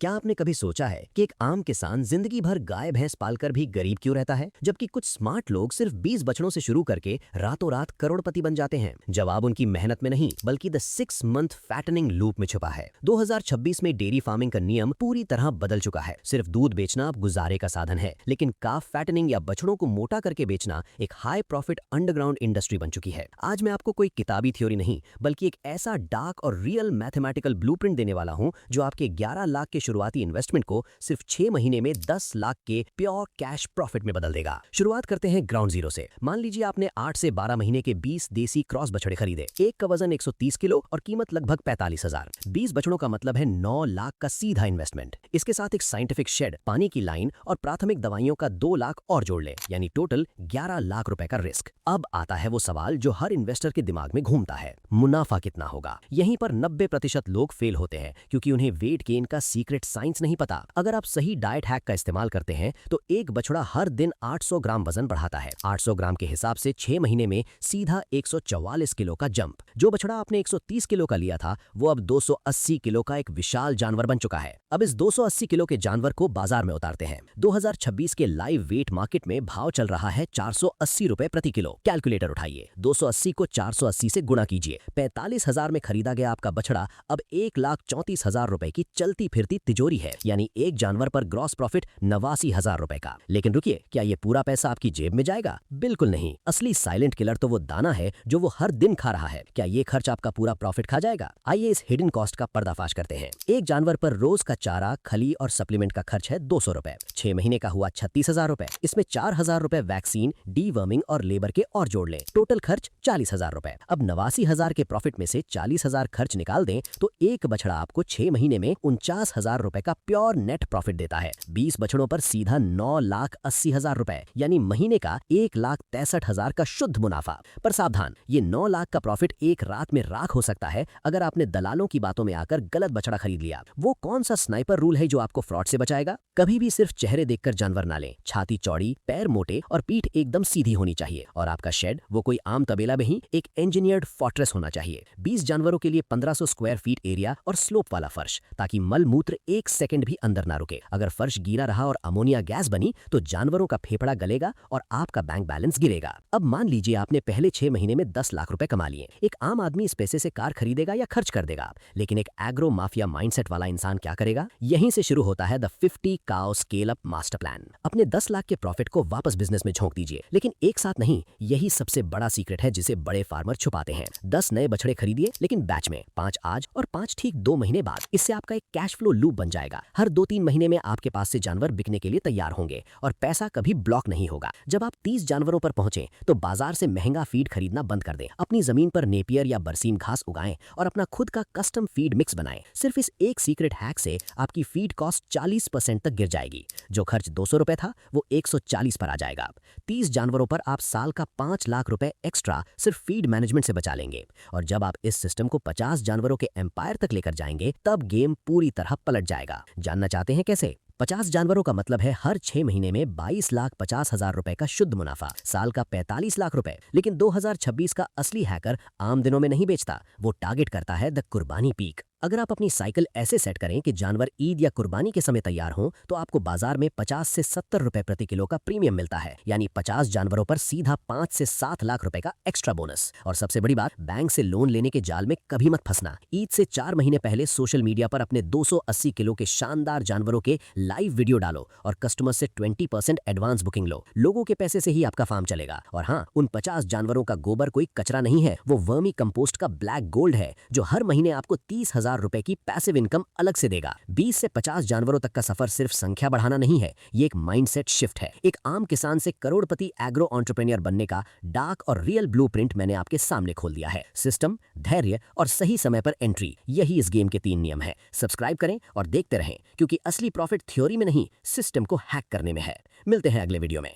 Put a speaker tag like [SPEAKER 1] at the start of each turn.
[SPEAKER 1] क्या आपने कभी सोचा है कि एक आम किसान जिंदगी भर गाय भैंस पालकर भी गरीब क्यों रहता है, जबकि कुछ स्मार्ट लोग सिर्फ 20 बछड़ों से शुरू करके रातों रात करोड़पति बन जाते हैं? जवाब उनकी मेहनत में नहीं, बल्कि द 6 मंथ फैटनिंग लूप में छुपा है। 2026 में डेयरी फार्मिंग का नियम पूरी तरह बदल चुका है। सिर्फ दूध बेचना अब गुजारे का साधन है, लेकिन काफ फैटनिंग या बछड़ों को मोटा करके बेचना एक हाई प्रॉफिट अंडरग्राउंड इंडस्ट्री बन चुकी है। आज मैं आपको कोई किताबी थ्योरी नहीं, बल्कि एक ऐसा डार्क और रियल मैथमेटिकल ब्लूप्रिंट देने वाला हूं जो आपके 11 लाख के शुरुआती इन्वेस्टमेंट को सिर्फ 6 महीने में 10 लाख के प्योर कैश प्रॉफिट में बदल देगा। शुरुआत करते हैं ग्राउंड जीरो से। मान लीजिए आपने 8 से 12 महीने के 20 देसी क्रॉस बछड़े खरीदे। एक का वजन 130 किलो और कीमत लगभग 45,000। 20 बछड़ों का मतलब है 9 लाख का सीधा इन्वेस्टमेंट। इसके साथ एक साइंटिफिक शेड, पानी की लाइन और प्राथमिक दवाइयों का 2 लाख और जोड़ ले, यानी टोटल 11 लाख रुपए का रिस्क। अब आता है वो सवाल जो हर इन्वेस्टर के दिमाग में घूमता है, मुनाफा कितना होगा? यहीं पर 90% लोग फेल होते हैं, क्योंकि उन्हें वेट गेन का सीक्रेट साइंस नहीं पता। अगर आप सही डाइट हैक का इस्तेमाल करते हैं तो एक बछड़ा हर दिन 800 ग्राम वजन बढ़ाता है। 800 ग्राम के हिसाब से 6 महीने में सीधा 144 किलो का जंप। जो बछड़ा आपने 130 किलो का लिया था, वो अब 280 किलो का एक विशाल जानवर बन चुका है। अब इस 280 किलो के जानवर को बाजार में उतारते हैं। 2026 के लाइव वेट मार्केट में भाव चल रहा है 480 रुपए प्रति किलो। कैलकुलेटर उठाइए, 280 को 480 से गुणा कीजिए। 45,000 में खरीदा गया आपका बछड़ा अब 1,34,000 रुपए की चलती फिरती तिजोरी है, यानी एक जानवर पर ग्रॉस प्रॉफिट 89,000 रुपए का। लेकिन रुकिए, क्या ये पूरा पैसा आपकी जेब में जाएगा? बिल्कुल नहीं। असली साइलेंट किलर तो वो दाना है जो वो हर दिन खा रहा है। क्या ये खर्च आपका पूरा प्रॉफिट खा जाएगा? आइए इस हिडन कॉस्ट का पर्दाफाश करते हैं। एक जानवर पर रोज का चारा, खली और सप्लीमेंट का खर्च है 200 रुपए। 6 महीने का हुआ 36,000 रुपए। इसमें 4,000 रुपए वैक्सीन, डीवर्मिंग और लेबर के और जोड़ लें, टोटल खर्च 40,000 रुपए। अब 89,000 के प्रॉफिट में से 40,000 खर्च निकाल दें तो एक बछड़ा आपको 6 महीने में 49,000 रुपए का प्योर नेट प्रॉफिट देता है। 20 बछड़ों पर सीधा 9,80,000 रुपए, यानी महीने का 1,63,000 का शुद्ध मुनाफा। पर सावधान, ये 9 लाख का प्रॉफिट एक रात में राख हो सकता है अगर आपने दलालों की बातों में आकर गलत बछड़ा खरीद लिया। वो कौन सा स्नाइपर रूल है जो आपको फ्रॉड से बचाएगा? कभी भी सिर्फ चेहरे देखकर जानवर ना लें। छाती चौड़ी, पैर मोटे और पीठ एकदम सीधी होनी चाहिए। और आपका शेड वो कोई आम तबेला में ही एक इंजीनियर्ड फोर्ट्रेस होना चाहिए। 20 जानवरों के लिए 1500 स्क्वायर फीट एरिया और स्लोप वाला फर्श, ताकि मल मूत्र 1 सेकंड भी अंदर ना रुके। अगर फर्श गीला रहा और अमोनिया गैस बनी तो जानवरों का फेफड़ा गलेगा और आपका बैंक बैलेंस गिरेगा। अब मान लीजिए आपने पहले 6 महीने में 10 लाख रुपए कमा लिए। एक आम आदमी इस पैसे से कार खरीदेगा या खर्च कर देगा, लेकिन एक एग्रो माफिया माइंडसेट वाला इंसान क्या करेगा? यहीं से शुरू होता है the 50 cow scale up master plan. अपने 10 लाख के प्रॉफिट को वापस बिजनेस में झोंक दीजिए, लेकिन एक साथ नहीं। यही सबसे बड़ा सीक्रेट है जिसे बड़े फार्मर छुपाते हैं। 10 नए बछड़े खरीदिए, लेकिन बैच में 5 आज और 5 ठीक 2 महीने बाद। इससे आपका एक कैश फ्लो लूप बन जाएगा। हर 2-3 महीने में आपके पास से जानवर बिकने के लिए तैयार होंगे और पैसा कभी ब्लॉक नहीं होगा। जब आप 30 जानवरों पर पहुंचे तो बाजार से महंगा फीड खरीदना बंद कर दें। अपनी जमीन पर नेपियर या बरसीम घास उगाएं और अपना खुद का कस्टम फीड मिक्स बनाएं। सिर्फ इस एक सीक्रेट हैक से आपकी फीड कॉस्ट 40% तक गिर जाएगी। जो खर्च 200 रुपए था वो 140 पर आ जाएगा। 30 जानवरों पर आप साल का 5 लाख रुपए एक्स्ट्रा सिर्फ फीड मैनेजमेंट से बचा लेंगे। और जब आप इस सिस्टम को 50 जानवरों के एम्पायर तक लेकर जाएंगे, तब गेम पूरी तरह पलट जाएगा। जानना चाहते हैं कैसे? 50 जानवरों का मतलब है हर 6 महीने में 22,50,000 रुपए का शुद्ध मुनाफा, साल का 45 लाख रुपए। लेकिन 2026 का असली हैकर आम दिनों में नहीं बेचता, वो टारगेट करता है द कुर्बानी पीक। अगर आप अपनी साइकिल ऐसे सेट करें कि जानवर ईद या कुर्बानी के समय तैयार हों, तो आपको बाजार में 50 से 70 रुपए प्रति किलो का प्रीमियम मिलता है, यानी 50 जानवरों पर सीधा 5 से 7 लाख रुपए का एक्स्ट्रा बोनस। और सबसे बड़ी बात, बैंक से लोन लेने के जाल में कभी मत फंसना। ईद से 4 महीने पहले सोशल मीडिया पर अपने 280 किलो के शानदार जानवरों के लाइव वीडियो डालो और कस्टमर से 20% एडवांस बुकिंग लो। लोगों के पैसे से ही आपका फार्म चलेगा। और हाँ, उन 50 जानवरों का गोबर कोई कचरा नहीं है, वो वर्मी कंपोस्ट का ब्लैक गोल्ड है, जो हर महीने आपको 30,000 रुपए की पैसिव इनकम अलग से देगा। 20 से 50 जानवरों तक का सफर सिर्फ संख्या बढ़ाना नहीं है, ये एक माइंडसेट शिफ्ट है। एक आम किसान से करोड़पति एग्रो एंटरप्रेन्योर बनने का डार्क और रियल ब्लूप्रिंट मैंने आपके सामने खोल दिया है। सिस्टम, धैर्य और सही समय पर एंट्री, यही इस गेम के 3 नियम है। सब्सक्राइब करें और देखते रहें, क्योंकि असली प्रॉफिट थ्योरी में नहीं, सिस्टम को हैक करने में है। मिलते हैं अगले वीडियो में।